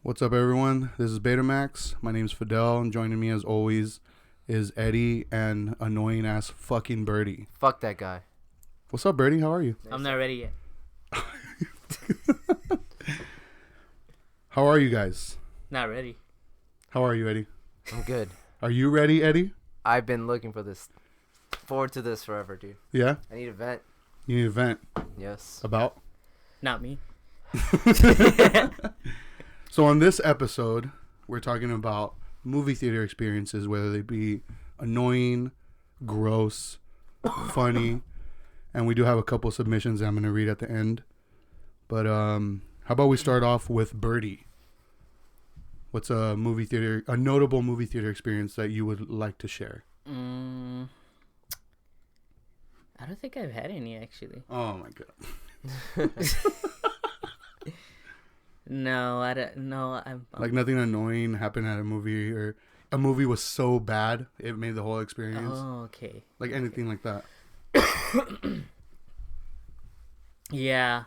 What's up, everyone? This is Betamax. My name's Fidel, and joining me, as always, is Eddie and annoying ass fucking Birdie. Fuck that guy. What's up, Birdie? How are you? I'm not ready yet. How are you guys? Not ready. How are you, Eddie? I'm good. Are you ready, Eddie? I've been looking for this. Forward to this forever, dude. Yeah? I need a vent. You need a vent. Yes. About? Not me. So on this episode, we're talking about movie theater experiences, whether they be annoying, gross, funny, and we do have a couple submissions I'm going to read at the end. But how about we start off with Birdie? What's a notable movie theater experience that you would like to share? I don't think I've had any, actually. Oh my god. No, I don't. No, I'm Like nothing annoying happened at a movie, or a movie was so bad it made the whole experience. Oh, okay. Like anything like that. Yeah.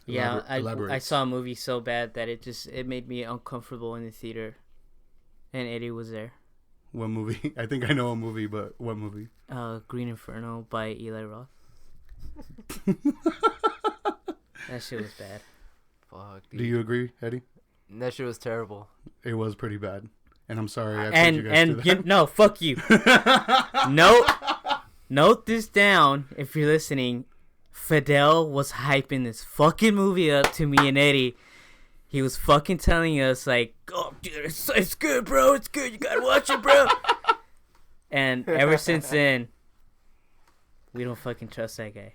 Yeah, Elaborate. I saw a movie so bad that it made me uncomfortable in the theater, and Eddie was there. What movie? I think I know a movie, but what movie? Green Inferno by Eli Roth. That shit was bad. Fuck, dude. Do you agree, Eddie? That shit was terrible. It was pretty bad, and I'm sorry. I put you guys through that. No, fuck you. Note this down if you're listening. Fidel was hyping this fucking movie up to me and Eddie. He was fucking telling us like, "Oh, dude, it's good, bro. It's good. You gotta watch it, bro." And ever since then, we don't fucking trust that guy.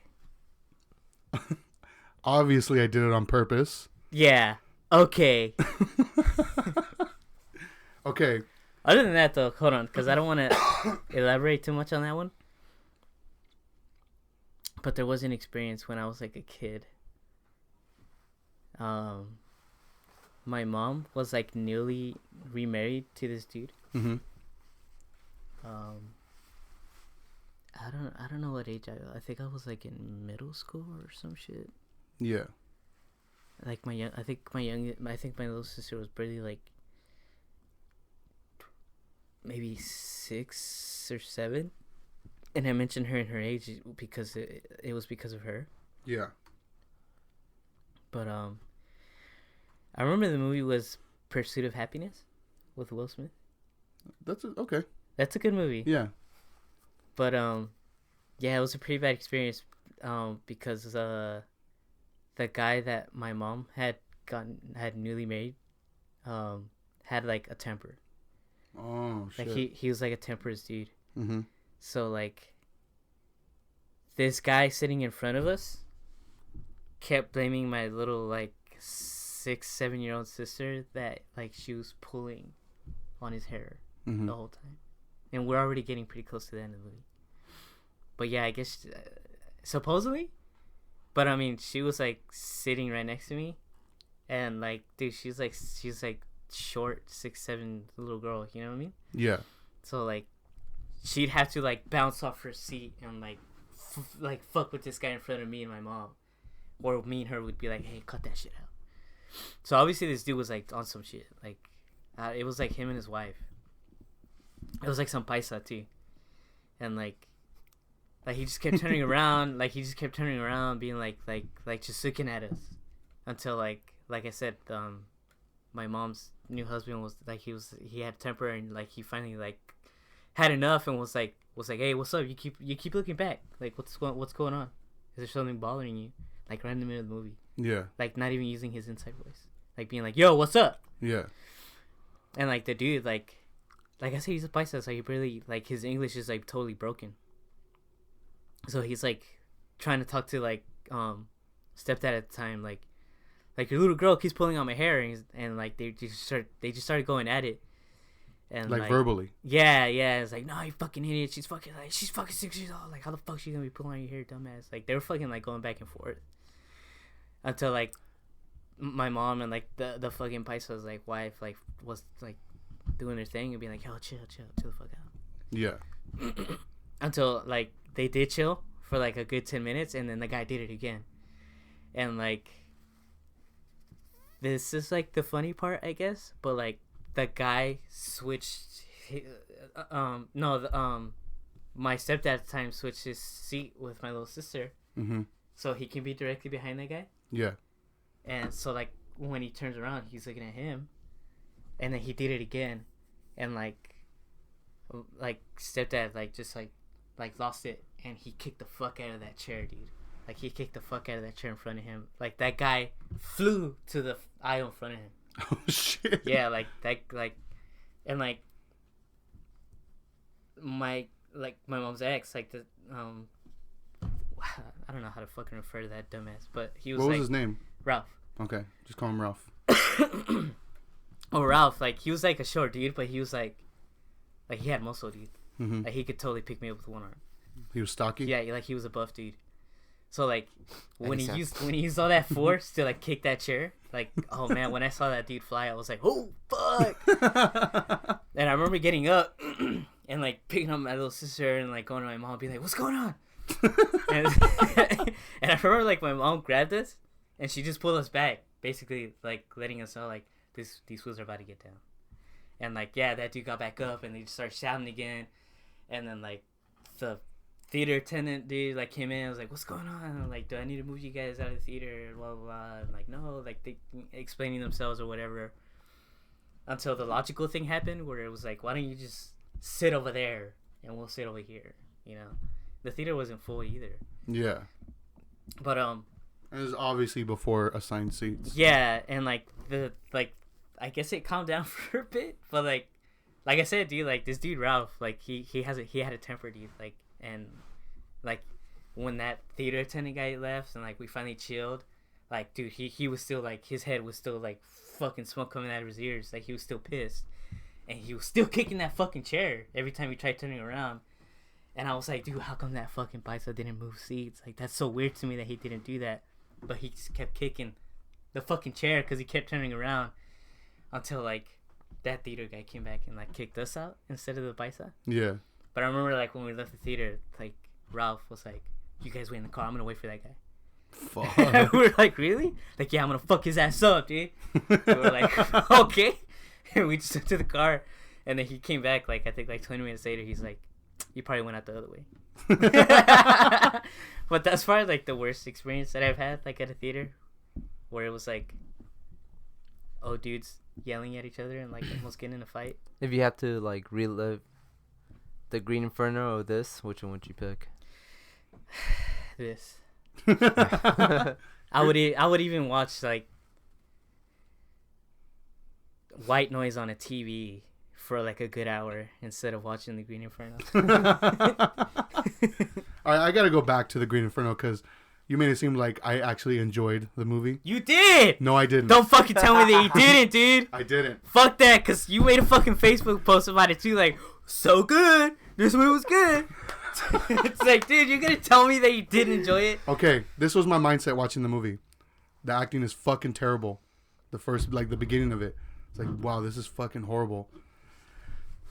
Obviously, I did it on purpose. Yeah. Okay. Okay. Other than that, though, hold on, because I don't want to elaborate too much on that one. But there was an experience when I was like a kid. My mom was like newly remarried to this dude. Mm-hmm. I don't know what age I think I was like in middle school or some shit. Yeah. Like I think my little sister was barely like maybe 6 or 7. And I mentioned her and her age because it was because of her. Yeah. But I remember the movie was Pursuit of Happiness with Will Smith. Okay. That's a good movie. Yeah. But yeah, it was a pretty bad experience because the guy that my mom had newly married had like a temper. Oh shit. Like he was like a temperous dude. Mm-hmm. So, like, this guy sitting in front of us kept blaming my little, like, 6-7-year-old sister that, like, she was pulling on his hair the whole time. And we're already getting pretty close to the end of the movie. But, yeah, I guess, supposedly. But, I mean, she was, like, sitting right next to me. And, like, dude, she's, like, short, 6'7" little girl, you know what I mean? Yeah. So, like, she'd have to like bounce off her seat and like fuck with this guy in front of me and my mom, or me and her would be like, "Hey, cut that shit out." So obviously this dude was like on some shit. Like it was like him and his wife. It was like some paisa too, and like he just kept turning around, being like just looking at us until like I said, my mom's new husband was like he had temper and like he finally like had enough and was like, "Hey, what's up? You keep looking back. Like, what's going on? Is there something bothering you?" Like right in the middle of the movie. Yeah. Like not even using his inside voice. Like being like, "Yo, what's up?" Yeah. And like the dude, like I said, he's a paisa, so he barely like his English is like totally broken. So he's like trying to talk to like stepdad at the time, like your little girl keeps pulling on my hair, and like they just started going at it. And like verbally. Yeah. It's like, "No, you fucking idiot. She's fucking 6 years old. Like, how the fuck she gonna be pulling on your hair, dumbass?" Like, they were fucking like going back and forth until like my mom and like the fucking paisa's like wife like was like doing their thing and being like, "Yo, chill the fuck out." Yeah. Until like they did chill for like a good 10 minutes, and then the guy did it again, and like this is like the funny part, I guess. But like the guy switched. No, my stepdad at the time switched his seat with my little sister, so he can be directly behind that guy. Yeah. And so like when he turns around, he's looking at him, and then he did it again, and like stepdad like just like lost it, and he kicked the fuck out of that chair, dude. Like he kicked the fuck out of that chair in front of him. Like that guy flew to the aisle in front of him. Oh shit. Yeah, like that, like, and like my mom's ex, like the I don't know how to fucking refer to that dumbass, but he was What was like, his name? Ralph. Okay, just call him Ralph. Oh, Ralph, like he was like a short dude, but he was like he had muscle, dude. Like he could totally pick me up with one arm. He was stocky. Yeah, like he was a buff dude. So like when he used all that force to like kick that chair, like, oh man, when I saw that dude fly, I was like, oh fuck. And I remember getting up and like picking up my little sister and like going to my mom and being like, what's going on? and, and I remember like my mom grabbed us and she just pulled us back, basically like letting us know like these fools are about to get down. And like, yeah, that dude got back up and they just started shouting again. And then like the theater attendant dude like came in and was like, what's going on? And I'm like, do I need to move you guys out of the theater? Blah blah blah. And like, no, like they explaining themselves or whatever. Until the logical thing happened where it was like, why don't you just sit over there and we'll sit over here? You know, the theater wasn't full either. Yeah. But it was obviously before assigned seats. yeah, and like I guess it calmed down for a bit, but like I said, dude, like this dude Ralph, like he had a temper, dude, like, and like when that theater attendant guy left and like we finally chilled, like, dude, he was still like, his head was still like fucking smoke coming out of his ears, like he was still pissed, and he was still kicking that fucking chair every time he tried turning around. And I was like, dude, how come that fucking bicep didn't move seats? Like, that's so weird to me that he didn't do that. But he just kept kicking the fucking chair because he kept turning around until, like, that theater guy came back and, like, kicked us out instead of the bicep. Yeah. But I remember, like, when we left the theater, like, Ralph was like, you guys wait in the car. I'm going to wait for that guy. Fuck. We were like, really? Like, yeah, I'm going to fuck his ass up, dude. And we're like, okay. And we just went to the car. And then he came back, like, I think, like, 20 minutes later. He's like, you probably went out the other way. But that's probably like the worst experience that I've had, like at a theater, where it was like, oh, dudes yelling at each other and like almost getting in a fight. If you had to like relive the Green Inferno or this, which one would you pick? This. I would even watch like white noise on a TV for like a good hour instead of watching the Green Inferno. All right, I gotta go back to the Green Inferno because you made it seem like I actually enjoyed the movie. You did! No, I didn't. Don't fucking tell me that you didn't, dude. I didn't. Fuck that, because you made a fucking Facebook post about it too, like, so good. This movie was good. It's like, dude, you're gonna tell me that you didn't enjoy it? Okay, this was my mindset watching the movie. The acting is fucking terrible. The first, like, the beginning of it. It's like, wow, this is fucking horrible.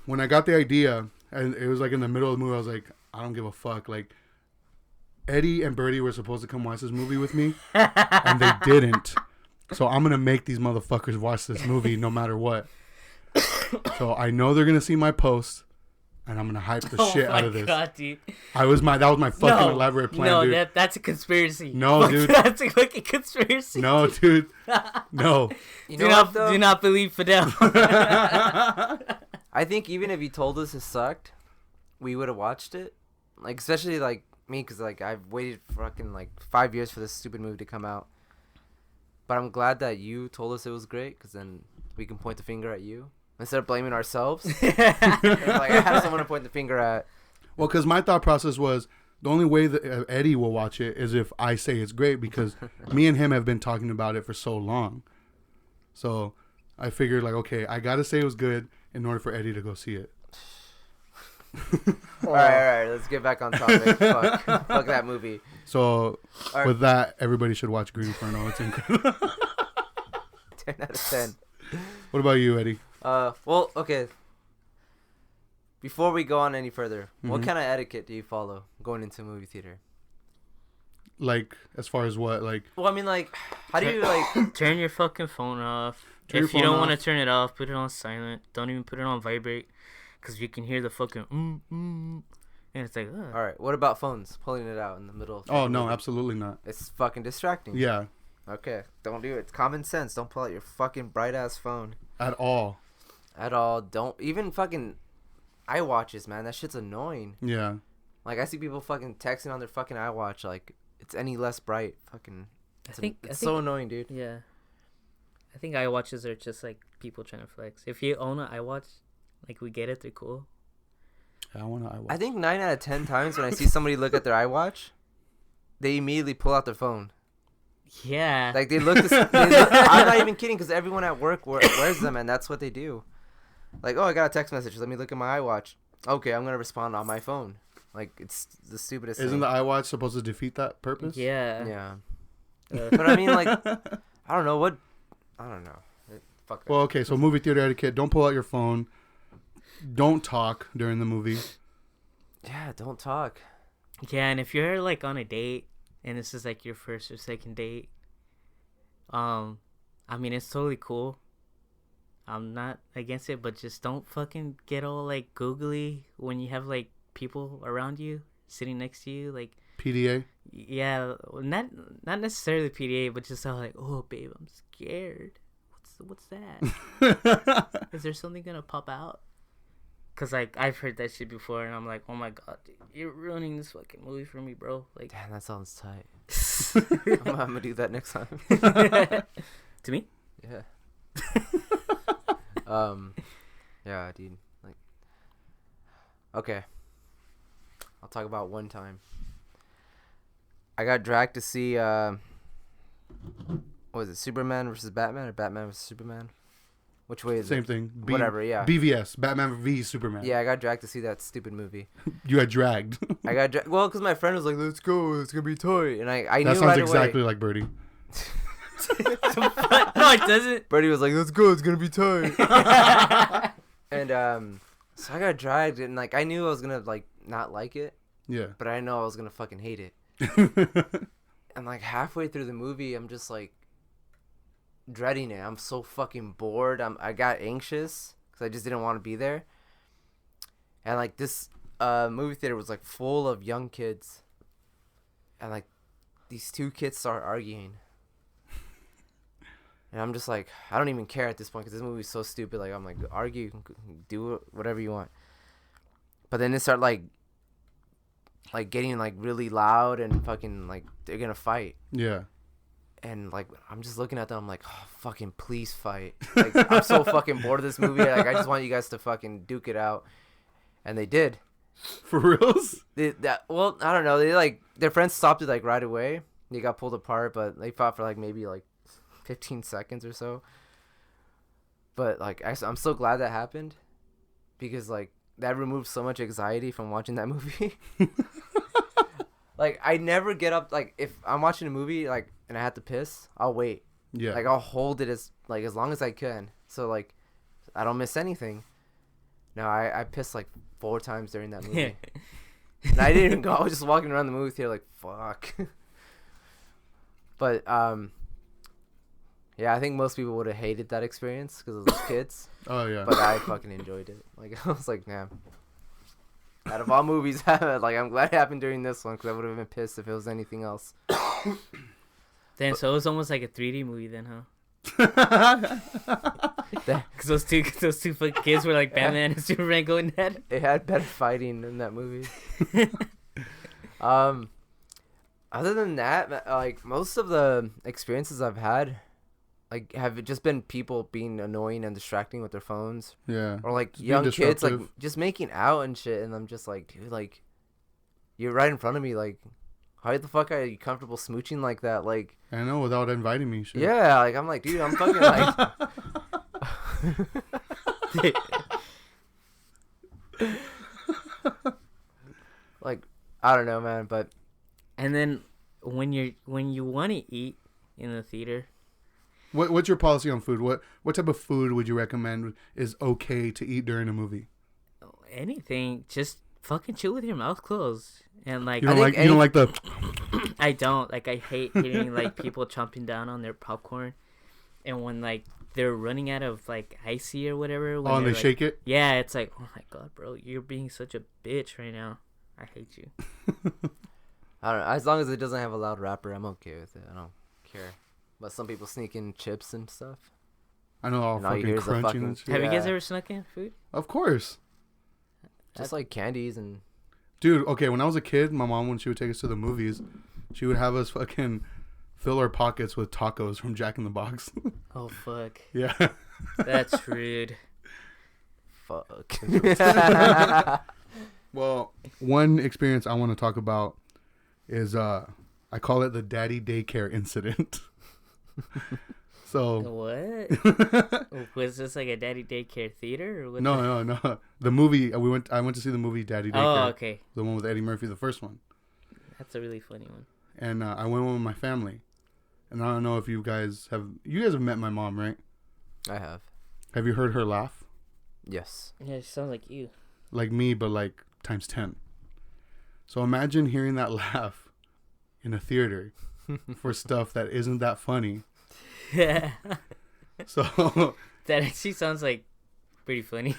When I got the idea, and it was like in the middle of the movie, I was like, I don't give a fuck. Like, Eddie and Bertie were supposed to come watch this movie with me, and they didn't. So I'm going to make these motherfuckers watch this movie no matter what. So I know they're going to see my post, and I'm going to hype the shit out of this. God, dude. That was my fucking elaborate plan, dude. No, that's a conspirity. No, Fuck, dude. That's a fucking conspiracy. No, dude. No. You do know what, do not believe Fidel. I think even if you told us it sucked, we would have watched it. Like, especially, like, me, because, like, I've waited fucking, like, 5 years for this stupid movie to come out. But I'm glad that you told us it was great, because then we can point the finger at you instead of blaming ourselves. Like, I have someone to point the finger at. Well, because my thought process was the only way that Eddie will watch it is if I say it's great, because me and him have been talking about it for so long. So I figured, like, okay, I got to say it was good in order for Eddie to go see it. All right, let's get back on topic. Fuck that movie. So Right. with that, everybody should watch Green Inferno. It's incredible. 10 out of 10. What about you, Eddie? Well, okay. Before we go on any further, what Mhm. kind of etiquette do you follow going into a movie theater? Like, as far as what? Like, Well, I mean, like, how do you like? Turn your fucking phone off. Turn your If you phone don't want to off. turn it off, put it on silent. Don't even put it on vibrate, because you can hear the fucking and it's like, ugh. All right, what about phones? Pulling it out in the middle. Of the oh no, movie? absolutely not. It's fucking distracting. Yeah, Okay, don't do it. It's common sense. Don't pull out your fucking bright ass phone at all. at all. Don't even fucking iWatches, man. That shit's annoying. Yeah, Like I see people fucking texting on their fucking iWatch like it's any less bright. Fucking. I think So annoying, dude. Yeah, I think iWatches are just like people trying to flex. If you own an iWatch, like we get it, they're cool. I want to. I think 9 out of 10 times when I see somebody look at their iWatch, they immediately pull out their phone. Yeah. Like they look. I'm not even kidding, because everyone at work wears them, and that's what they do. Like, oh, I got a text message. Let me look at my iWatch. Okay, I'm gonna respond on my phone. Like it's the stupidest. Isn't thing. the iWatch supposed to defeat that purpose? Yeah. Yeah. But I mean, like, I don't know what. I don't know. Fuck that. Well, okay, so movie theater etiquette: don't pull out your phone. Don't talk during the movie. Yeah, don't talk. Yeah, and if you're like on a date and this is like your first or second date, I mean it's totally cool. I'm not against it, but just don't fucking get all like googly when you have like people around you sitting next to you, like PDA. yeah, not necessarily PDA, but just all like, oh babe, I'm scared. What's that? Is there something gonna pop out? Cause like I've heard that shit before, and I'm like, oh my god, dude, you're ruining this fucking movie for me, bro. Like, Damn, that sounds tight. I'm gonna do that next time. to me, Yeah. Yeah, dude. Like, okay. I'll talk about one time. I got dragged to see, what was it, Superman versus Batman or Batman versus Superman? Which way is Same it? thing. Whatever, yeah. BVS. Batman v Superman. Yeah, I got dragged to see that stupid movie. You got dragged. I got well, because my friend was like, "Let's go, it's gonna be toy," and I That knew sounds right exactly away. like Birdie. no, it doesn't. Brady was like, "Let's go, it's gonna be toy," and so I got dragged, and like I knew I was gonna like not like it, Yeah. but I know I was gonna fucking hate it. And like halfway through the movie, I'm just like dreading it. I'm so fucking bored. I got anxious because I just didn't want to be there. And like this movie theater was like full of young kids, and like these two kids start arguing, and I'm just like, I don't even care at this point because this movie's so stupid. Like I'm like, argue, do whatever you want. But then they start like getting like really loud and fucking like they're gonna fight. Yeah. And like I'm just looking at them, I'm like, oh fucking please fight. Like I'm so fucking bored of this movie. Like I just want you guys to fucking duke it out. And they did. For reals? Well, I don't know. They like their friends stopped it like right away. They got pulled apart, but they fought for like maybe like 15 seconds or so. But like I'm so glad that happened, because like that removed so much anxiety from watching that movie. Like I never get up. Like if I'm watching a movie like and I have to piss, I'll wait. Yeah. Like I'll hold it as long as I can, so like I don't miss anything. No, I pissed like 4 times during that movie. And I didn't even go. I was just walking around the movie theater like fuck. But yeah, I think most people would have hated that experience because of those kids. Oh yeah. But I fucking enjoyed it. Like I was like, man. Out of all movies, like I'm glad it happened during this one, because I would have been pissed if it was anything else. Then so it was almost like a 3D movie then, huh? Because those two fucking kids were like Batman and Superman going at It had better fighting in that movie. Other than that, like most of the experiences I've had, like have just been people being annoying and distracting with their phones, Yeah. or like Just being young kids like disruptive. just making out and shit, and I'm just like, dude, like you're right in front of me, like how the fuck are you comfortable smooching like that? Like I know, without inviting me. Shit. yeah, like I'm like, dude, I'm fucking like. Like I don't know, man, but And then when you want to eat in the theater, What's your policy on food? What type of food would you recommend is okay to eat during a movie? anything, just fucking chill with your mouth closed. And like, You don't like the. I don't like. I hate hearing like people chomping down on their popcorn, and when like they're running out of like icy or whatever. When Oh, and they like, shake it. Yeah, it's like, oh my god, bro, you're being such a bitch right now. I hate you. I don't know. As long as it doesn't have a loud rapper, I'm okay with it. I don't care. But some people sneak in chips and stuff. I know, all And all you fucking hear is the crunchy fucking- and shit. Have you guys Yeah. ever snuck in food? Of course. Just like candies and Dude, okay, when I was a kid, my mom, when she would take us to the movies, she would have us fucking fill our pockets with tacos from Jack in the Box. Oh fuck, Yeah. that's rude. fuck. Well, one experience I want to talk about is I call it the daddy daycare incident. So What? Was this like a daddy daycare theater or what? no. The movie I went to see the movie Daddy Daycare. Oh, okay. The one with Eddie Murphy, the first one. That's a really funny one. And I went with my family. And I don't know if you guys have met my mom, right? I have. Have you heard her laugh? Yes. Yeah, it sounds like you. Like me, but like times 10. So imagine hearing that laugh in a theater for stuff that isn't that funny. Yeah. So That actually sounds like pretty funny.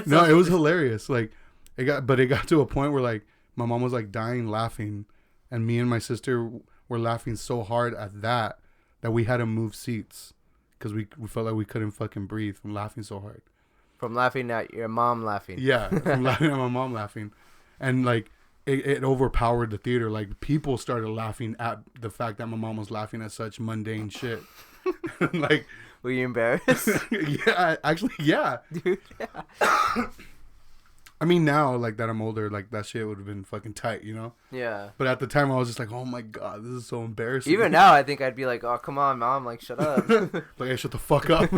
no, it was hilarious. Like it got to a point where like my mom was like dying laughing, and me and my sister were laughing so hard at that we had to move seats because we felt like we couldn't fucking breathe from laughing so hard. From laughing at your mom laughing. Yeah, from laughing at my mom laughing, and like it overpowered the theater. Like people started laughing at the fact that my mom was laughing at such mundane shit. Like, Were you embarrassed? yeah, actually, yeah. Dude, yeah. I mean, now like that I'm older, like that shit would have been fucking tight, you know. Yeah. But at the time, I was just like, oh my god, this is so embarrassing. Even now, I think I'd be like, oh, come on, mom. Like, shut up. Like, hey, shut the fuck up.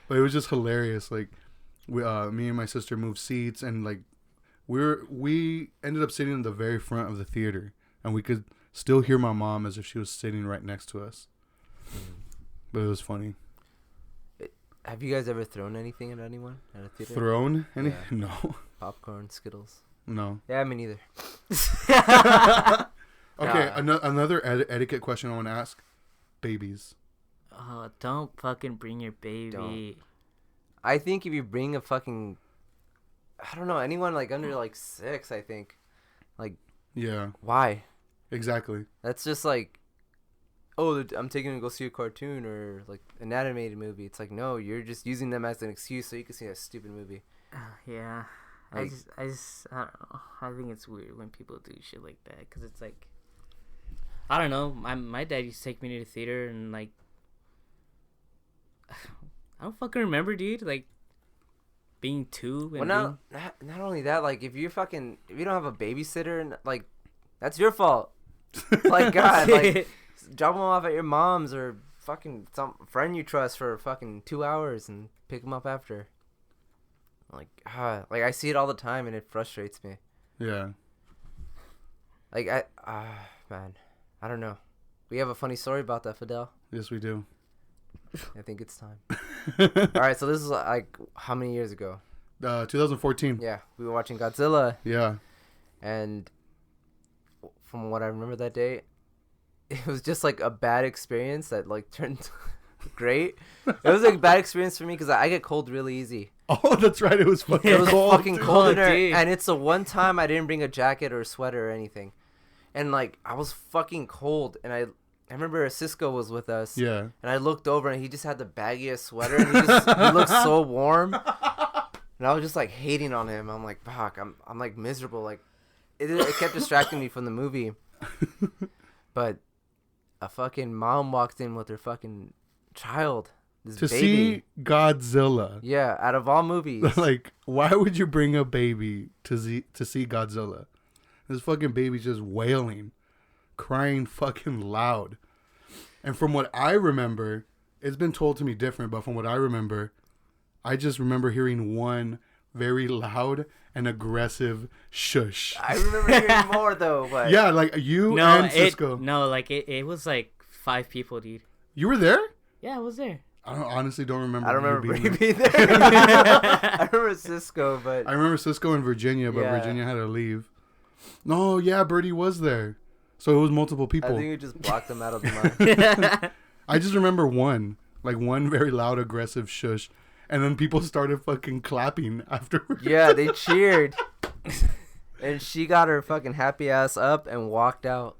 But it was just hilarious. Like, me and my sister moved seats, and like, we ended up sitting in the very front of the theater, and we could still hear my mom as if she was sitting right next to us. But it was funny. Have you guys ever thrown anything at anyone at a theater? Thrown any? Yeah. No, Popcorn, Skittles. no. Yeah, me neither. Okay, Nah. another etiquette question I want to ask: babies. Oh, don't fucking bring your baby. Don't. I think if you bring a fucking, I don't know, anyone like under like 6, I think, like, Yeah, why? exactly. That's just like, oh, I'm taking them to go see a cartoon or like an animated movie. It's like, no, you're just using them as an excuse so you can see a stupid movie. Yeah. Like- I just, I don't know. I think it's weird when people do shit like that because it's like, I don't know. My dad used to take me to the theater and like, I don't fucking remember, dude. Like, being 2. Well, And not only that, like if you don't have a babysitter, and like, that's your fault. Like, God, like, drop them off at your mom's or fucking some friend you trust for fucking 2 hours and pick them up after. Like, I see it all the time and it frustrates me. Yeah. Like, man, I don't know. We have a funny story about that, Fidel. Yes, we do. I think it's time. All right, so this is like how many years ago? 2014. Yeah, we were watching Godzilla, Yeah. and from what I remember that day, it was just like a bad experience that like turned great. It was like a bad experience for me because I get cold really easy. Oh, that's right. It was fucking It was cold. fucking cold in there, dude. and it's the one time I didn't bring a jacket or a sweater or anything, and like I was fucking cold, and I remember Cisco was with us. Yeah. And I looked over and he just had the baggiest sweater and he looked so warm. And I was just like hating on him. I'm like, fuck, I'm like miserable. Like it kept distracting me from the movie. But a fucking mom walked in with her fucking child. This To baby. see Godzilla. Yeah, out of all movies. Like, why would you bring a baby to see Godzilla? This fucking baby's just wailing, crying fucking loud. And from what I remember, it's been told to me different, but from what I remember, I just remember hearing one very loud and aggressive shush. I remember hearing more though, but Yeah, like you and Cisco. No, like it was like 5 people, dude. You were there? Yeah, I was there. honestly don't remember. I don't remember you Brady being being there. I remember Cisco, but I remember Cisco in Virginia, but Yeah. Virginia had to leave. No, yeah, Birdie was there. So it was multiple I people. think we just blocked them out of the mind. I just remember one very loud, aggressive shush. And then people started fucking clapping afterwards. Yeah, they cheered. And she got her fucking happy ass up and walked out.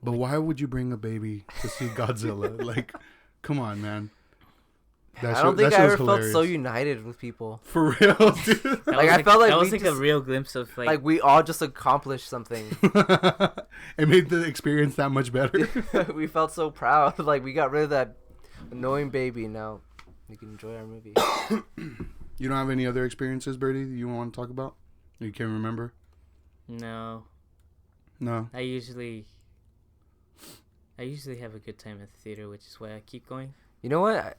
But why would you bring a baby to see Godzilla? Like, come on, man. I don't think I ever felt so united with people. For real, dude. Like, I felt like that we was like just, a real glimpse of like we all just accomplished something. It made the experience that much better. We felt so proud. Like we got rid of that annoying baby. Now we can enjoy our movie. You don't have any other experiences, Birdie, that you want to talk about? You can't remember? No. I usually have a good time at the theater, which is why I keep going. You know what?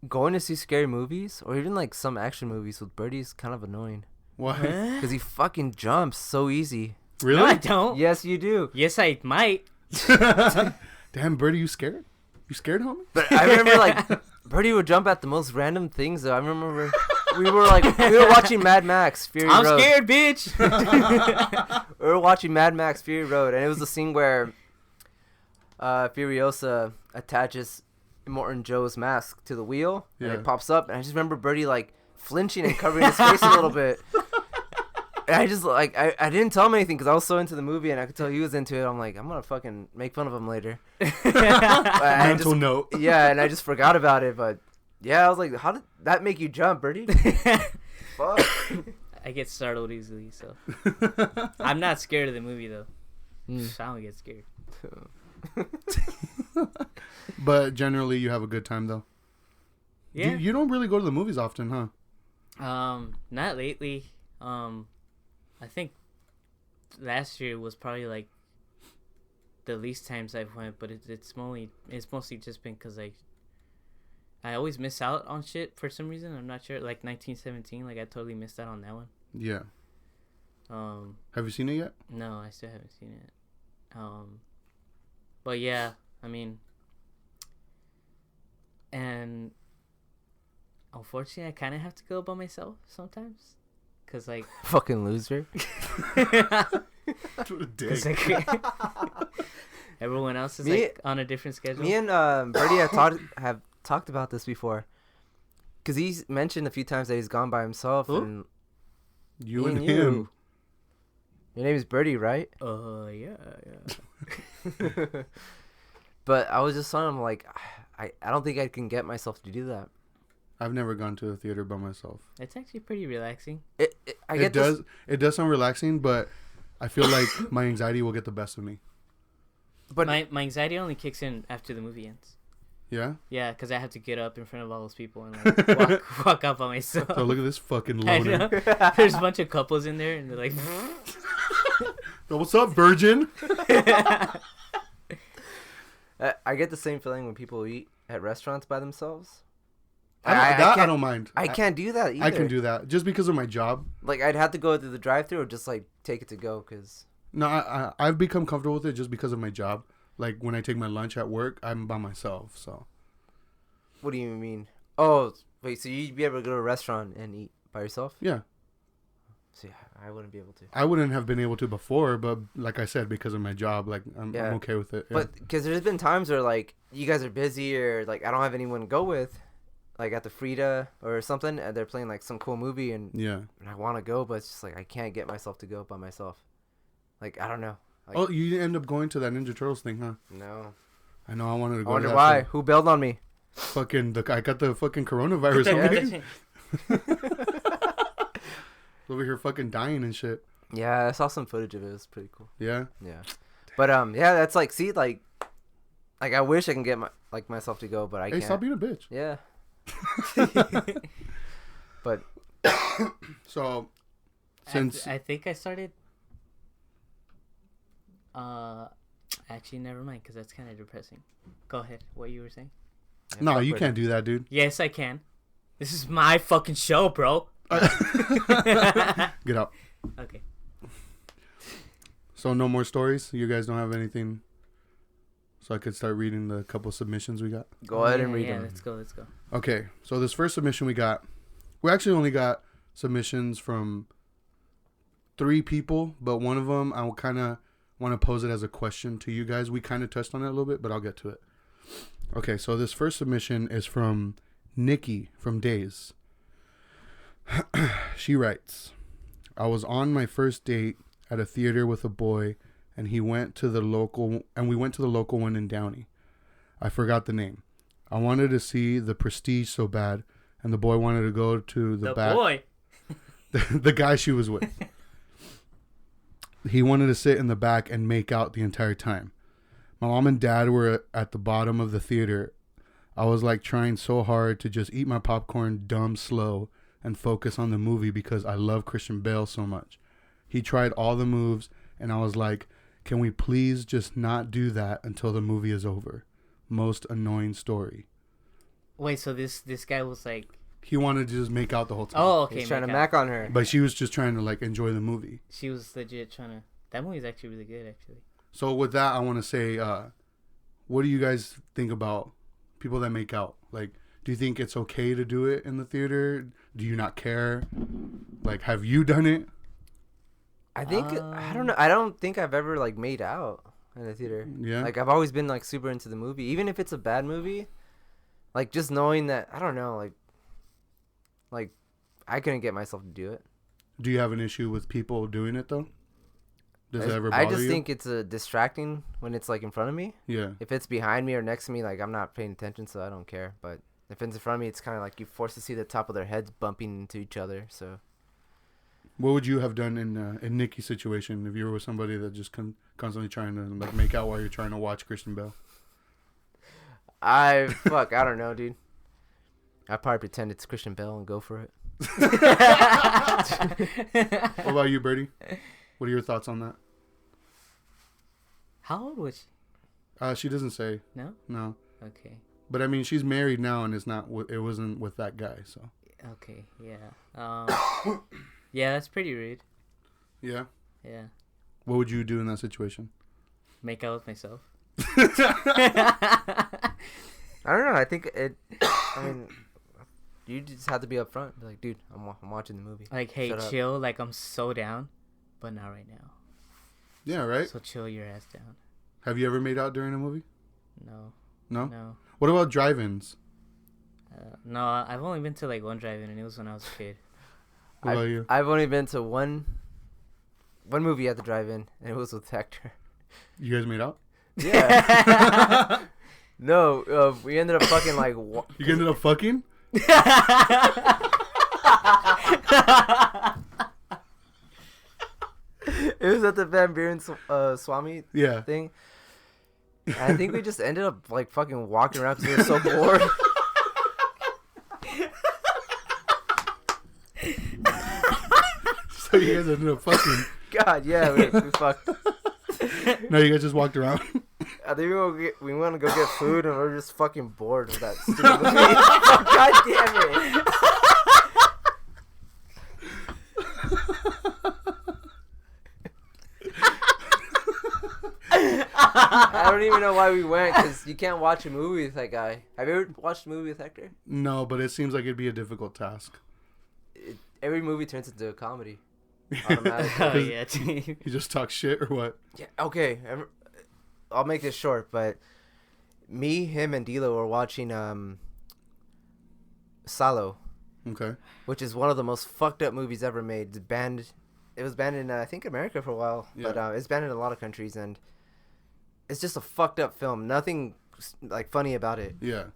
Going to see scary movies or even like some action movies with Birdie is kind of annoying. Why? Because he fucking jumps so easy. Really? No, I don't. Yes, you do. Yes, I might. Damn, Birdie, you scared? You scared, homie? But I remember like Birdie would jump at the most random things. Though I remember we were watching Mad Max Fury Road. I'm scared, bitch. We were watching Mad Max Fury Road, and it was the scene where Furiosa attaches Immortan Joe's mask to the wheel, and Yeah. it pops up, and I just remember Birdie like flinching and covering his face a little bit. And I just like I didn't tell him anything because I was so into the movie, and I could tell he was into it. I'm like, I'm gonna fucking make fun of him later. Mental note. Yeah, and I just forgot about it, but yeah, I was like, how did that make you jump, Birdie? Fuck. I get startled easily, so I'm not scared of the movie though. I don't get scared. But generally, you have a good time, though. Yeah. You don't really go to the movies often, huh? Not lately. I think last year was probably like the least times I've went, but it's mostly just been because I always miss out on shit for some reason. I'm not sure. Like 1917, like I totally missed out on that one. Yeah. Have you seen it yet? No, I still haven't seen it. But yeah, I mean, and unfortunately, I kind of have to go by myself sometimes, cause like Fucking loser. What a dick. 'cause, like, everyone else is like on a different schedule. Me and Birdie have talked about this before, cause he's mentioned a few times that he's gone by himself. Who? And You me and and him. you. Your name is Birdie, right? Yeah. But I was just telling him like, I don't think I can get myself to do that. I've never gone to a theater by myself. It's actually pretty relaxing. It does sound relaxing, but I feel like my anxiety will get the best of me. But My anxiety only kicks in after the movie ends. Yeah? Yeah, because I have to get up in front of all those people and like walk out by myself. So look at this fucking I loner. know. There's a bunch of couples in there, and they're like, So what's up, virgin? I get the same feeling when people eat at restaurants by themselves. I don't mind. I can't do that either. I can do that just because of my job. Like, I'd have to go through the drive-thru or just, like, take it to go, because... No, I've become comfortable with it just because of my job. Like, when I take my lunch at work, I'm by myself, so. What do you mean? Oh, wait, so you'd be able to go to a restaurant and eat by yourself? Yeah. See, I wouldn't be able to. I wouldn't have been able to before, but like I said, because of my job, like, I'm okay with it. Yeah. But, because there's been times where, like, you guys are busy or, like, I don't have anyone to go with, like, at the Frida or something, and they're playing, like, some cool movie, and I want to go, but it's just, like, I can't get myself to go by myself. Like, I don't know. Like, oh, you end up going to that Ninja Turtles thing, huh? No. I know, I wanted to go I wonder to that why. thing. Who bailed on me? I got the fucking coronavirus. Over here fucking dying and shit. Yeah, I saw some footage of it. It was pretty cool. Yeah? Yeah. But, yeah, that's, like, see, like, I wish I can get myself to go, but I can't. Hey, stop being a bitch. Yeah. But. So, since... I think I started... Actually, never mind, because that's kind of depressing. Go ahead. What you were saying? No, you can't do that, dude. Yes, I can. This is my fucking show, bro. Get out. Okay. So no more stories? You guys don't have anything so I could start reading the couple submissions we got? Go ahead and read them. Let's go. Okay, so this first submission we actually only got submissions from 3 people, but one of them I will kind of want to pose it as a question to you guys. We kind of touched on it a little bit, but I'll get to it. Okay, so this first submission is from Nikki from Days. She writes, I was on my first date at a theater with a boy, and we went to the local one in Downey. I forgot the name. I wanted to see The Prestige so bad, and the boy wanted to go to the back. Boy. The guy she was with. He wanted to sit in the back and make out the entire time. My mom and dad were at the bottom of the theater. I was like trying so hard to just eat my popcorn dumb slow and focus on the movie because I love Christian Bale so much. He tried all the moves, and I was like, can we please just not do that until the movie is over? Most annoying story. Wait, so this guy was like... He wanted to just make out the whole time. Oh, okay. He's trying to mac on her. But she was just trying to like enjoy the movie. She was legit trying to... That movie's actually really good, actually. So with that, I want to say, what do you guys think about people that make out? Like, do you think it's okay to do it in the theater? Do you not care? Like, have you done it? I think I don't know. I don't think I've ever like made out in the theater. Yeah. Like I've always been like super into the movie, even if it's a bad movie. Like just knowing that I don't know, like I couldn't get myself to do it. Do you have an issue with people doing it though? Does it ever bother I just you? think it's distracting when it's like in front of me. Yeah. If it's behind me or next to me, like I'm not paying attention, so I don't care. But if it's in front of me, it's kind of like you're forced to see the top of their heads bumping into each other. So. What would you have done in Nikki's situation if you were with somebody that just constantly trying to like make out while you're trying to watch Christian Bale? I don't know, dude. I probably pretend it's Christian Bale and go for it. What about you, Birdie? What are your thoughts on that? How old was she? She doesn't say. No? No. Okay. But I mean, she's married now, and it wasn't with that guy. So. Okay. Yeah. Yeah, that's pretty rude. Yeah. Yeah. What would you do in that situation? Make out with myself. I don't know. I think it. I mean, you just have to be upfront. Be like, dude, I'm watching the movie. Like, hey, chill. Like, I'm so down, but not right now. Yeah, right. So chill your ass down. Have you ever made out during a movie? No. No. No. What about drive-ins? No, I've only been to like one drive-in, and it was when I was a kid. What about you? I've only been to one movie at the drive-in, and it was with Hector. You guys made out? Yeah. No, we ended up fucking like. You ended up fucking? It was at the Van Buren Swami Yeah. thing. And I think we just ended up like fucking walking around because we were so bored. So you guys ended up fucking. God, yeah, we fucked. No, you guys just walked around. I think we want to go get food and we're just fucking bored with that stupid movie. God damn it. I don't even know why we went because you can't watch a movie with that guy. Have you ever watched a movie with Hector? No, but it seems like it'd be a difficult task. Every movie turns into a comedy. Oh, yeah. You just talk shit or what? Yeah, okay. I'll make this short, but me, him, and Dilo were watching Salo. Okay. Which is one of the most fucked up movies ever made. It was banned in, I think, America for a while. Yeah. But it's banned in a lot of countries, and it's just a fucked up film. Nothing, like, funny about it. Yeah.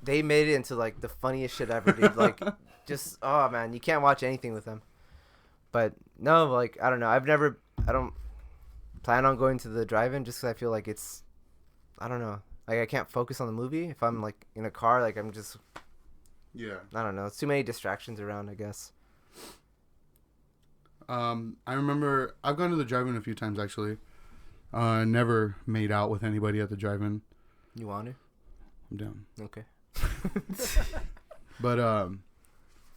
They made it into, like, the funniest shit ever, dude. Like, just, oh, man, you can't watch anything with them. But, no, like, I don't know. I don't plan on going to the drive-in just because I feel like it's, I don't know. Like, I can't focus on the movie. If I'm, like, in a car, like, I'm just, yeah. I don't know. It's too many distractions around, I guess. I remember I've gone to the drive-in a few times, actually. Never made out with anybody at the drive-in. You want to? I'm down. Okay. But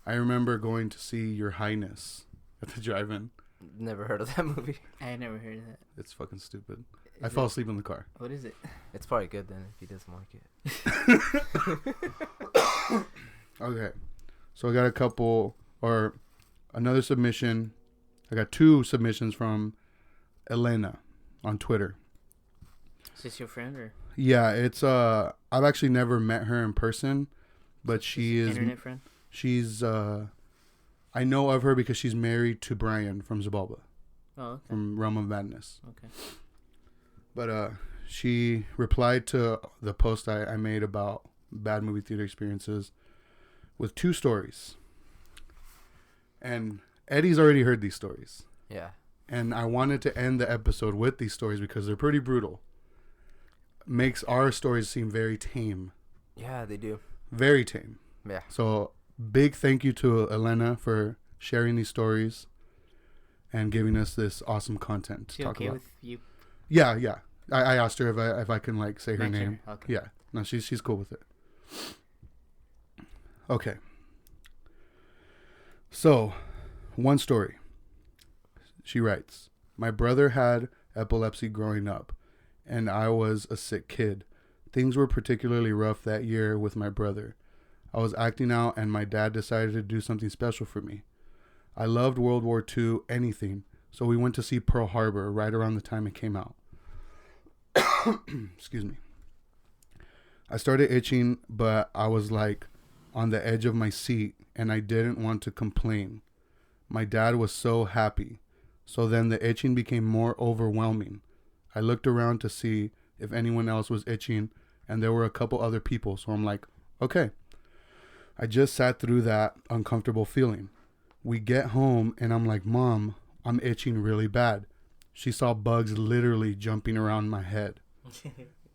I remember going to see Your Highness at the drive-in. Never heard of that movie. I never heard of that. It's fucking stupid. I fell asleep in the car. What is it? It's probably good then if he doesn't like it. Okay. So I got a couple, or another submission. I got 2 submissions from Elena on Twitter. Is this your friend or? Yeah, it's I've actually never met her in person, but she is internet friend. She's I know of her because she's married to Brian from Zabalba. Oh, okay. From Realm of Madness. Okay. But she replied to the post I made about bad movie theater experiences with 2 stories. And Eddie's already heard these stories. Yeah. And I wanted to end the episode with these stories because they're pretty brutal. Makes our stories seem very tame. Yeah, they do. Very tame. Yeah. So big thank you to Elena for sharing these stories and giving us this awesome content to She talk okay about. with you? Yeah, yeah. I asked her if I can like say her name. Okay. Yeah. No, she's cool with it. Okay. So, one story. She writes, "My brother had epilepsy growing up, and I was a sick kid. Things were particularly rough that year with my brother. I was acting out, and my dad decided to do something special for me. I loved World War II, anything, so we went to see Pearl Harbor right around the time it came out. Excuse me. I started itching, but I was like on the edge of my seat, and I didn't want to complain. My dad was so happy. So then the itching became more overwhelming. I looked around to see if anyone else was itching, and there were a couple other people. So I'm like, okay. I just sat through that uncomfortable feeling. We get home, and I'm like, Mom, I'm itching really bad. She saw bugs literally jumping around my head.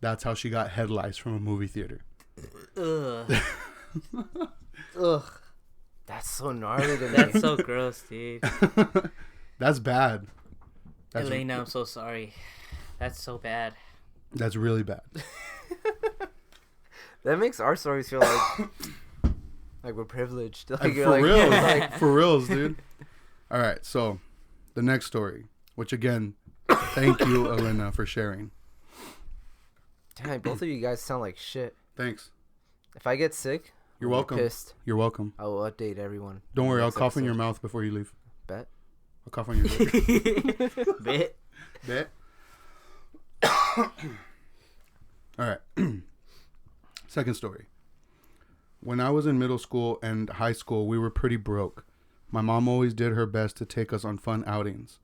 That's how she got head lice from a movie theater." Ugh. Ugh. That's so gnarly to me. That's so gross, dude. That's bad. Elena, I'm so sorry. That's so bad. That's really bad. That makes our stories feel like we're privileged. Like, For reals, for reals, dude. All right, so the next story, which again, thank you, Elena, for sharing. Damn, both of you guys sound like shit. Thanks. If I get sick, You're I'll be welcome. pissed. You're welcome. I will update everyone. Don't worry, I'll Next cough in your episode. mouth before you leave. Bet. I'll cough on your lip. Bit. Bet. All right. Second story. When I was in middle school and high school, we were pretty broke. My mom always did her best to take us on fun outings.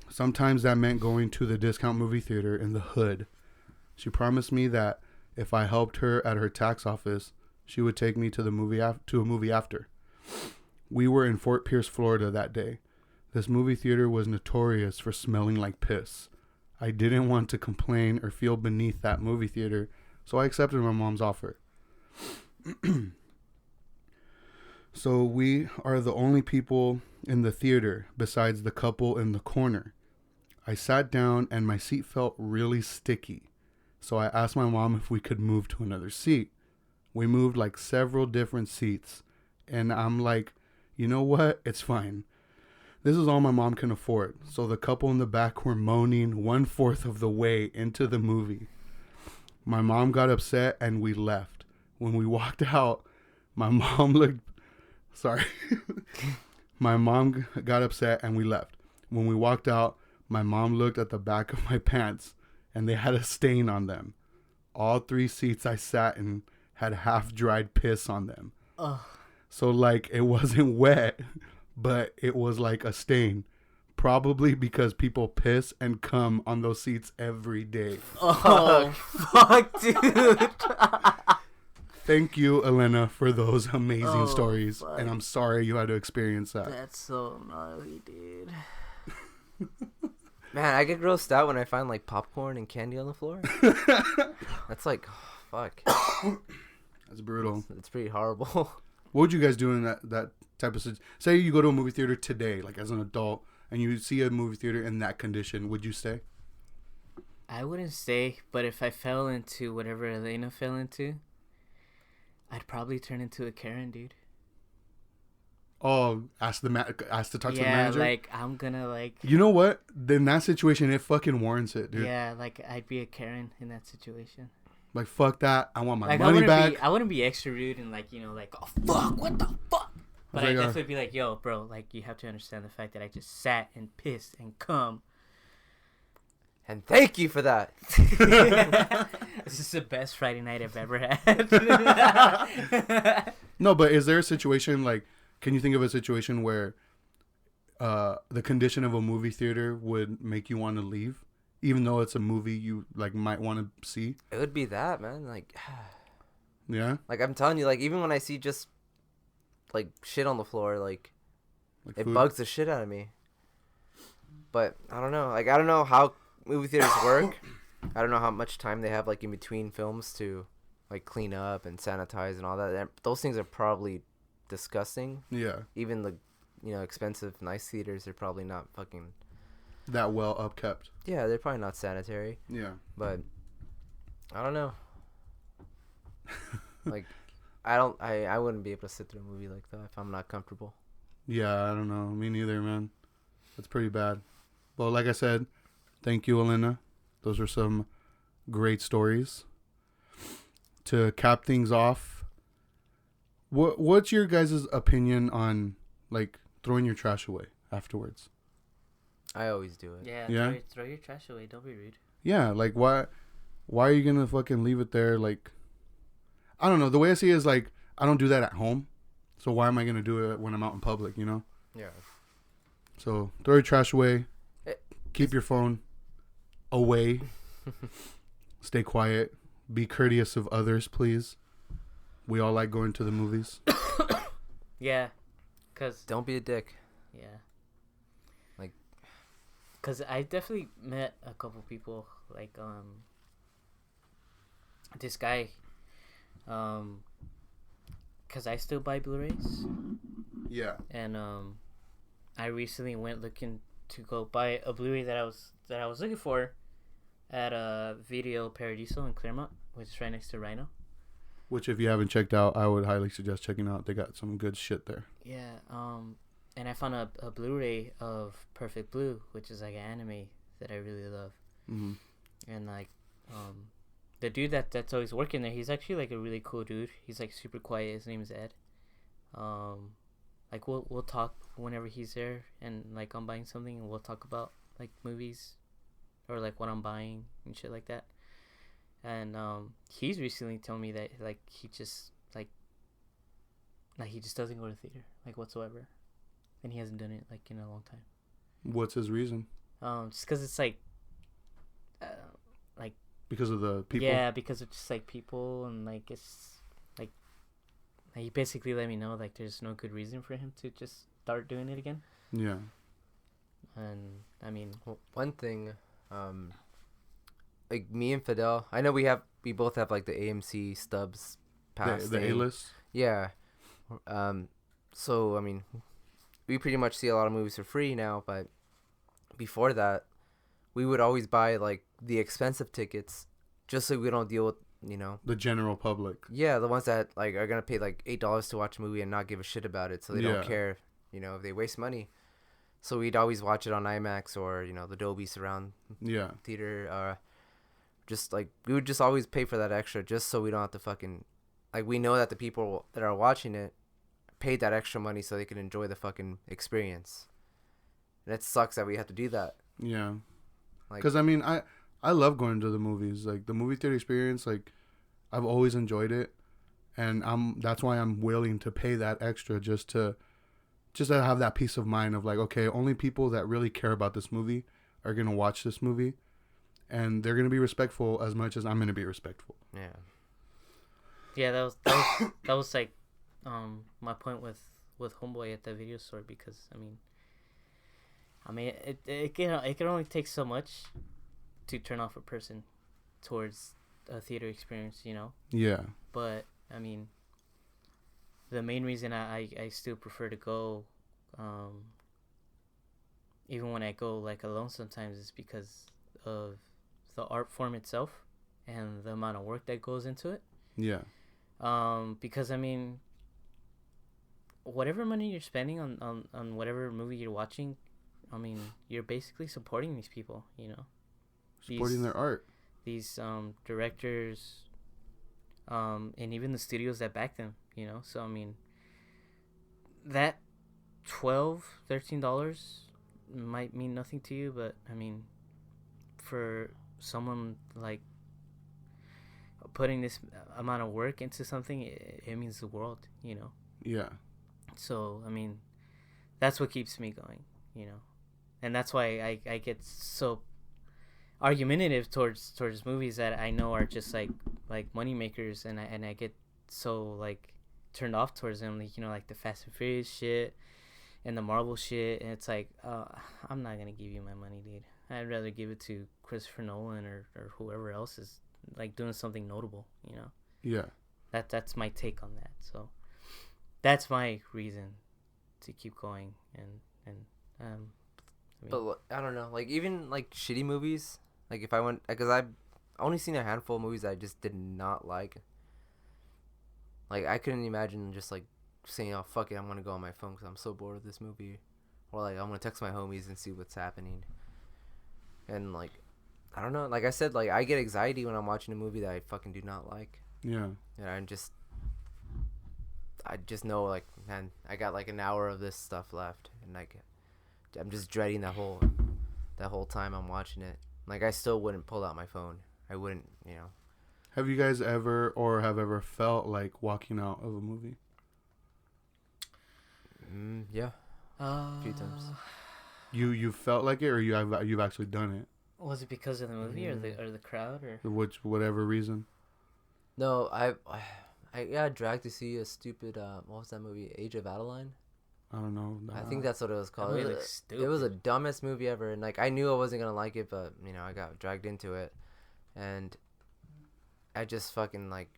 Sometimes that meant going to the discount movie theater in the hood. She promised me that if I helped her at her tax office, she would take me to the movie to a movie after. We were in Fort Pierce, Florida that day. This movie theater was notorious for smelling like piss. I didn't want to complain or feel beneath that movie theater, so I accepted my mom's offer. So we are the only people in the theater besides the couple in the corner. I sat down and my seat felt really sticky. So I asked my mom if we could move to another seat. We moved like several different seats. And I'm like, you know what? It's fine. This is all my mom can afford. So the couple in the back were moaning 1/4 of the way into the movie. My mom got upset and we left. When we walked out, my mom looked... Sorry. My mom got upset and we left. When we walked out, my mom looked at the back of my pants and they had a stain on them. All 3 seats I sat in had half-dried piss on them. Ugh. So, like, it wasn't wet, but it was like a stain. Probably because people piss and cum on those seats every day. Oh, fuck, dude. Thank you, Elena, for those amazing stories. fuck. And I'm sorry you had to experience that. That's so gnarly, dude. Man, I get grossed out when I find like popcorn and candy on the floor. That's like, fuck. That's brutal. It's pretty horrible. What would you guys do in that type of situation? Say you go to a movie theater today, like as an adult, and you see a movie theater in that condition. Would you stay? I wouldn't stay, but if I fell into whatever Elena fell into, I'd probably turn into a Karen, dude. ask to talk to the Yeah, manager. like I'm gonna like. You know what? In that situation, it fucking warrants it, dude. Yeah, like I'd be a Karen in that situation. Like fuck that. I want my Like money back. I wouldn't be extra rude and like like oh fuck, what the fuck. But like, I'd definitely be like, yo, bro, like you have to understand the fact that I just sat and pissed and cum. And thank you for that. This is the best Friday night I've ever had. No, but is there a situation like? Can you think of a situation where the condition of a movie theater would make you want to leave, even though it's a movie you like might want to see? It would be that, man. Like, Yeah. like I'm telling you, like even when I see just like shit on the floor, like it food? bugs the shit out of me. But I don't know. Like I don't know how movie theaters work. I don't know how much time they have like in between films to like clean up and sanitize and all that. Those things are probably disgusting. Yeah. Even the expensive nice theaters are probably not fucking That well upkept. yeah, they're probably not sanitary. Yeah. But I don't know. Like I wouldn't be able to sit through a movie like that if I'm not comfortable. Yeah, I don't know. Me neither, man. That's pretty bad. Well, like I said, thank you, Elena. Those were some great stories. To cap things off, what's your guys' opinion on like throwing your trash away afterwards? I always do it. Yeah, Yeah? Throw your trash away. Don't be rude. Yeah, like why are you gonna fucking leave it there? Like, I don't know. The way I see it is like I don't do that at home, so why am I gonna do it when I'm out in public? You know. Yeah. So throw your trash away. Keep your phone away. Stay quiet. Be courteous of others, please. We all like going to the movies. Yeah, cause Don't be a dick. yeah, Like, cause I definitely met a couple people like this guy, cause I still buy Blu-rays Yeah. and I recently went looking to go buy a Blu-ray that I was looking for at Video Paradiso in Claremont, which is right next to Rhino. Which, if you haven't checked out, I would highly suggest checking out. They got some good shit there. Yeah, and I found a Blu-ray of Perfect Blue, which is like an anime that I really love. Mm-hmm. And like, the dude that's always working there, he's actually like a really cool dude. He's like super quiet. His name is Ed. Like we'll talk whenever he's there, and like I'm buying something, and we'll talk about like movies, or like what I'm buying and shit like that. And he's recently told me that like he just he just doesn't go to theater like whatsoever, and he hasn't done it like in a long time. What's his reason? Just because it's like Because of the people? yeah, because of just like people, and like it's like he basically let me know like there's no good reason for him to just start doing it again. Yeah. And I mean, well, one thing, like me and Fidel, I know we both have like the AMC stubs pass. The thing. A-list? Yeah. So I mean, we pretty much see a lot of movies for free now, but before that, we would always buy like the expensive tickets just so we don't deal with, the general public. yeah, the ones that like are gonna pay like $8 to watch a movie and not give a shit about it, so they Yeah. don't care, if they waste money. So we'd always watch it on IMAX or the Dolby Surround Yeah. theater. Just like we would just always pay for that extra just so we don't have to fucking, like, we know that the people that are watching it paid that extra money so they can enjoy the fucking experience. And it sucks that we have to do that. Yeah. Like, Because, I mean, I love going to the movies. Like, the movie theater experience, like, I've always enjoyed it. And that's why I'm willing to pay that extra just to have that peace of mind of, like, okay, only people that really care about this movie are going to watch this movie. And they're going to be respectful as much as I'm going to be respectful. yeah. yeah, that was like my point with Homeboy at the video store, because I mean it can only take so much to turn off a person towards a theater experience, Yeah. But I mean, the main reason I still prefer to go, even when I go like alone sometimes, is because of the art form itself and the amount of work that goes into it. Yeah. Because I mean, whatever money you're spending on whatever movie you're watching, I mean, you're basically supporting these people, you know. Supporting their art. These directors, and even the studios that back them, you know. So I mean, that $13 might mean nothing to you, but I mean, for someone like putting this amount of work into something, it means the world, you know. Yeah. So I mean, that's what keeps me going, you know, and that's why I get so argumentative towards movies that I know are just like money makers, and I get so like turned off towards them, like, you know, like the Fast and Furious shit and the Marvel shit, and it's like, I'm not gonna give you my money, dude. I'd rather give it to Christopher Nolan or whoever else is like doing something notable, you know. Yeah. That's my take on that. So that's my reason to keep going, and I mean, But I don't know, like even like shitty movies. Like if I went, because I've only seen a handful of movies that I just did not like. Like I couldn't imagine just like saying, "Oh fuck it, I'm gonna go on my phone because I'm so bored of this movie," or like I'm gonna text my homies and see what's happening. And like, I don't know. Like I said, like I get anxiety when I'm watching a movie that I fucking do not like. Yeah. And I just know, like, man, I got like an hour of this stuff left, and like I'm just dreading that whole time I'm watching it. Like I still wouldn't pull out my phone. I wouldn't, you know. Have you guys ever felt like walking out of a movie? Yeah. A few times. You felt like it, or you've actually done it? Was it because of the movie or the crowd or For whatever reason? No, I got dragged to see a stupid what was that movie? Age of Adeline. I don't know. I think that's what it was called. That movie It looks was the stupid. dumbest movie ever, and like I knew I wasn't gonna like it, but you know I got dragged into it, and I just fucking like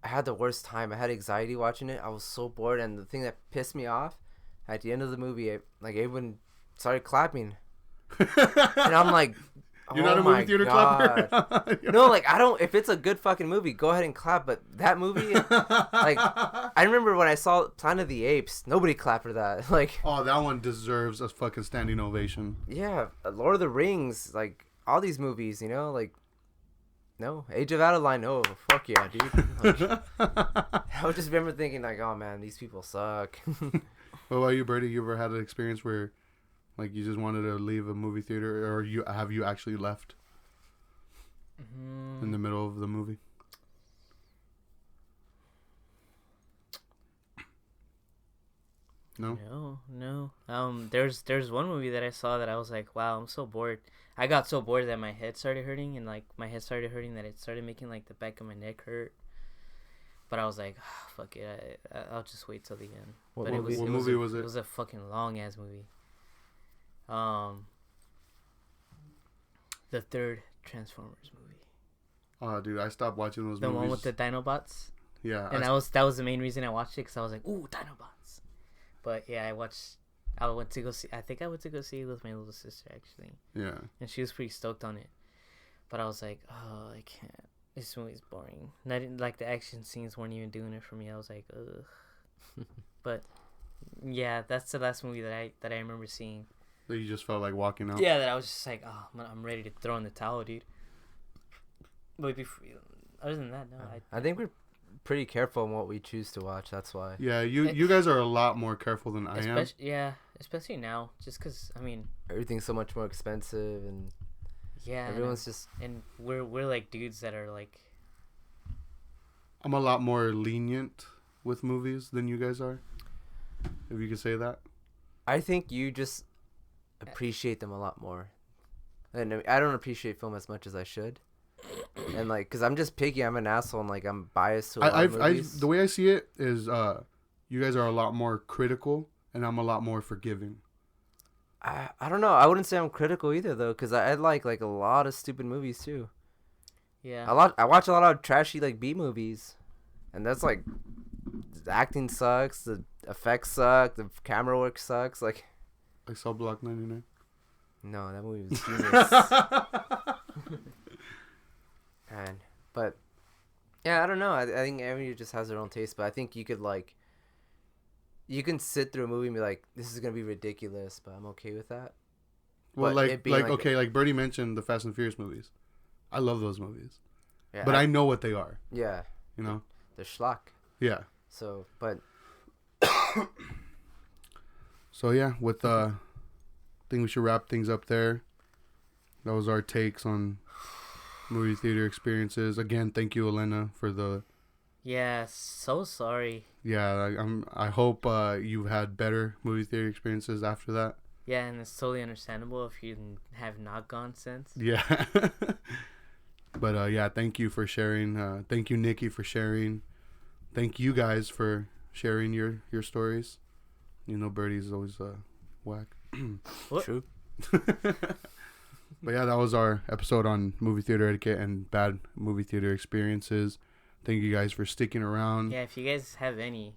I had the worst time. I had anxiety watching it. I was so bored, and the thing that pissed me off at the end of the movie, like everyone started clapping, and I'm like, You're not a movie theater clapper? No, like I don't. If it's a good fucking movie, go ahead and clap. But that movie, like, I remember when I saw Planet of the Apes, nobody clapped for that. Like, Oh, that one deserves a fucking standing ovation. yeah, Lord of the Rings, like all these movies, you know, like, no, Age of Adeline, oh fuck yeah, dude. Like, I just remember thinking like, oh man, these people suck. What about you, Bertie? You ever had an experience where, like, you just wanted to leave a movie theater, or have you actually left in the middle of the movie? No. No. There's one movie that I saw that I was like, wow, I'm so bored. I got so bored that my head started hurting, and like my head started hurting that it started making like the back of my neck hurt. But I was like, oh, fuck it, I'll just wait till the end. What but movie was it? It was a fucking long ass movie. The third Transformers movie. Oh, dude, I stopped watching those The movies. one with the Dinobots. Yeah. And that was the main reason I watched it, because I was like, ooh, Dinobots. But yeah, I went to go see it with my little sister, actually. Yeah. And she was pretty stoked on it. But I was like, oh, I can't. This movie's boring. And I didn't like the action scenes weren't even doing it for me. I was like, ugh. But yeah, that's the last movie that I remember seeing. That you just felt like walking out? Yeah, that I was just like, oh, I'm ready to throw in the towel, dude. But other than that, no. I think we're pretty careful on what we choose to watch. That's why. Yeah, you guys are a lot more careful than I am. Yeah, especially now, just because, I mean, Everything's so much more expensive, and yeah, everyone's just. and we're like dudes that are like, I'm a lot more lenient with movies than you guys are, if you could say that. I think you just appreciate them a lot more, and I don't appreciate film as much as I should. And like, cause I'm just picky. I'm an asshole, and like I'm biased to a lot of movies. The way I see it is, you guys are a lot more critical, and I'm a lot more forgiving. I don't know. I wouldn't say I'm critical either, though, because I like a lot of stupid movies too. yeah. I watch a lot of trashy like B movies, and that's like the acting sucks, the effects suck, the camera work sucks. Like, I saw Block 99. no, that movie was genius. But yeah, I don't know. I think everybody just has their own taste, but I think you could like you can sit through a movie and be like, this is gonna be ridiculous, but I'm okay with that. Well, But it being like Birdie mentioned the Fast and Furious movies. I love those movies, yeah, but I know what they are. yeah, You know. they're schlock. Yeah. So, but So yeah, with I think we should wrap things up there. That was our takes on movie theater experiences. Again, thank you, Elena, for the. Yeah, so sorry. Yeah, I hope you've had better movie theater experiences after that. Yeah, and it's totally understandable if you have not gone since. Yeah. But yeah, thank you for sharing. Thank you, Nikki, for sharing. Thank you guys for sharing your stories. You know, Birdie's always whack. true. But yeah, that was our episode on movie theater etiquette and bad movie theater experiences. Thank you guys for sticking around. Yeah, if you guys have any,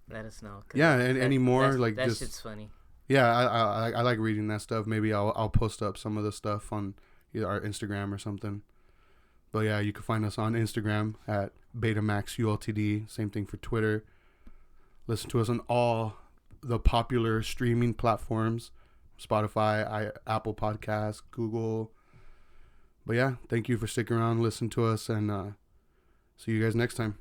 let us know. Yeah, and any more like that just shit's funny. yeah, I like reading that stuff. Maybe I'll post up some of the stuff on either our Instagram or something. But yeah, you can find us on Instagram at BetamaxULTD. Same thing for Twitter. Listen to us on all the popular streaming platforms. Spotify, Apple Podcasts, Google. But yeah, thank you for sticking around, listen to us, and see you guys next time.